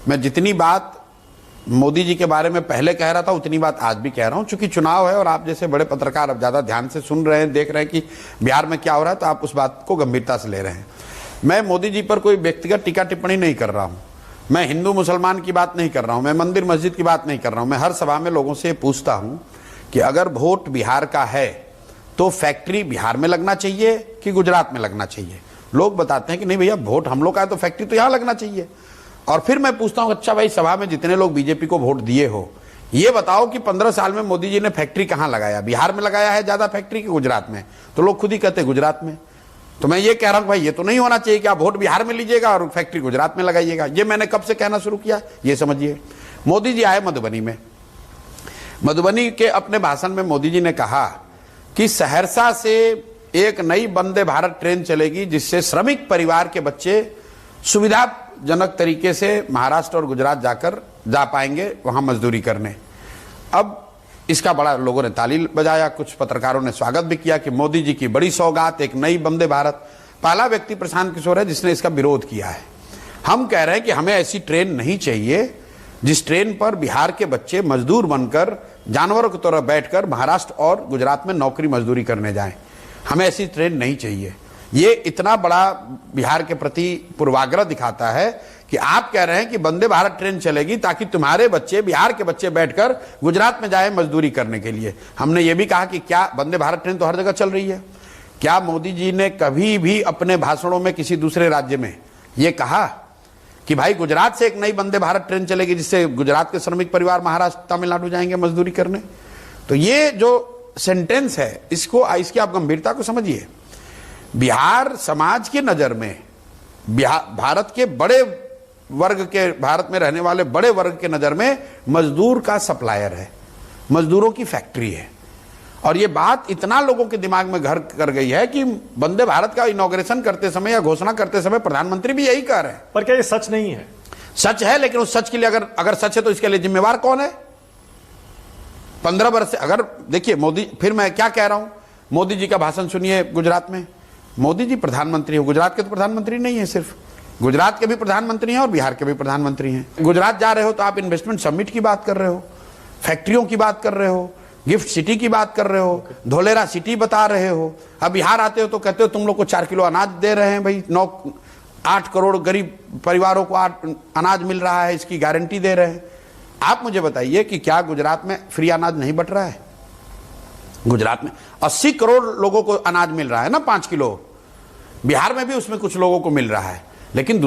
मैं जितनी बात मोदी जी के बारे में पहले कह रहा था उतनी बात आज भी कह रहा हूं। चूंकि चुनाव है और आप जैसे बड़े पत्रकार अब ज्यादा ध्यान से सुन रहे हैं, देख रहे हैं कि बिहार में क्या हो रहा है, तो आप उस बात को गंभीरता से ले रहे हैं। मैं मोदी जी पर कोई व्यक्तिगत टीका टिप्पणी नहीं कर रहा हूं। मैं हिंदू मुसलमान की बात नहीं कर रहा हूं, मैं मंदिर मस्जिद की बात नहीं कर रहा हूं। मैं हर सभा में लोगों से पूछता हूं कि अगर वोट बिहार का है तो फैक्ट्री बिहार में लगना चाहिए कि गुजरात में लगना चाहिए। लोग बताते हैं कि नहीं भैया, वोट हम लोग का है तो फैक्ट्री तो यहां लगना चाहिए। और फिर मैं पूछता हूं, अच्छा भाई, सभा में जितने लोग बीजेपी को वोट दिए हो, ये बताओ कि 15 साल में मोदी जी ने फैक्ट्री कहां लगाया? बिहार में लगाया है ज्यादा फैक्ट्री कि गुजरात में? तो लोग खुद ही कहते हैं गुजरात में। तो मैं ये कह रहा हूं भाई, ये तो नहीं होना चाहिए कि आप वोट बिहार में लीजिएगा और फैक्ट्री गुजरात में लगाइएगा। ये मैंने कब से कहना शुरू किया, ये समझिए। मोदी जी आए मधुबनी में। मधुबनी के अपने भाषण में मोदी जी ने कहा कि सहरसा से एक नई वंदे भारत ट्रेन चलेगी जिससे श्रमिक परिवार के बच्चे सुविधाजनक तरीके से महाराष्ट्र और गुजरात जा पाएंगे वहां मजदूरी करने। अब इसका बड़ा लोगों ने ताली बजाया, कुछ पत्रकारों ने स्वागत भी किया कि मोदी जी की बड़ी सौगात, एक नई वंदे भारत। पहला व्यक्ति प्रशांत किशोर है जिसने इसका विरोध किया है। हम कह रहे हैं कि हमें ऐसी ट्रेन नहीं चाहिए जिस ट्रेन पर बिहार के बच्चे मजदूर बनकर, जानवरों की तरह बैठकर महाराष्ट्र और गुजरात में नौकरी मजदूरी करने जाएं। हमें ऐसी ट्रेन नहीं चाहिए। ये इतना बड़ा बिहार के प्रति पूर्वाग्रह दिखाता है कि आप कह रहे हैं कि वंदे भारत ट्रेन चलेगी ताकि तुम्हारे बच्चे, बिहार के बच्चे बैठकर गुजरात में जाए मजदूरी करने के लिए। हमने ये भी कहा कि क्या वंदे भारत ट्रेन तो हर जगह चल रही है? क्या मोदी जी ने कभी भी अपने भाषणों में किसी दूसरे राज्य में ये कहा कि भाई गुजरात से एक नई वंदे भारत ट्रेन चलेगी जिससे गुजरात के श्रमिक परिवार महाराष्ट्र, तमिलनाडु जाएंगे मजदूरी करने? तो ये जो सेंटेंस है, इसकी आप गंभीरता को समझिए। बिहार समाज की नजर में, भारत के बड़े वर्ग के, भारत में रहने वाले बड़े वर्ग के नजर में मजदूर का सप्लायर है, मजदूरों की फैक्ट्री है। और ये बात इतना लोगों के दिमाग में घर कर गई है कि वंदे भारत का इनॉग्रेशन करते समय या घोषणा करते समय प्रधानमंत्री भी यही कह रहे हैं। पर क्या ये सच नहीं है? सच है, लेकिन उस सच के लिए अगर सच है तो इसके लिए जिम्मेवार कौन है? 15 वर्ष से अगर देखिए मोदी, फिर मैं क्या कह रहा हूं, मोदी जी का भाषण सुनिए गुजरात में। मोदी जी प्रधानमंत्री हो, गुजरात के तो प्रधानमंत्री नहीं है, सिर्फ गुजरात के भी प्रधानमंत्री हैं और बिहार के भी प्रधानमंत्री हैं। गुजरात जा रहे हो तो आप इन्वेस्टमेंट समिट की बात कर रहे हो, फैक्ट्रियों की बात कर रहे हो, गिफ्ट सिटी की बात कर रहे हो, धोलेरा सिटी बता रहे हो। अब बिहार आते हो तो कहते हो तुम लोग को 4 किलो अनाज दे रहे हैं भाई, 8 करोड़ गरीब परिवारों को अनाज मिल रहा है, इसकी गारंटी दे रहे हैं। आप मुझे बताइए कि क्या गुजरात में फ्री अनाज नहीं बट रहा है? गुजरात में 80 करोड़ लोगों को अनाज मिल रहा है ना, 5 किलो। बिहार में भी उसमें कुछ लोगों को मिल रहा है, लेकिन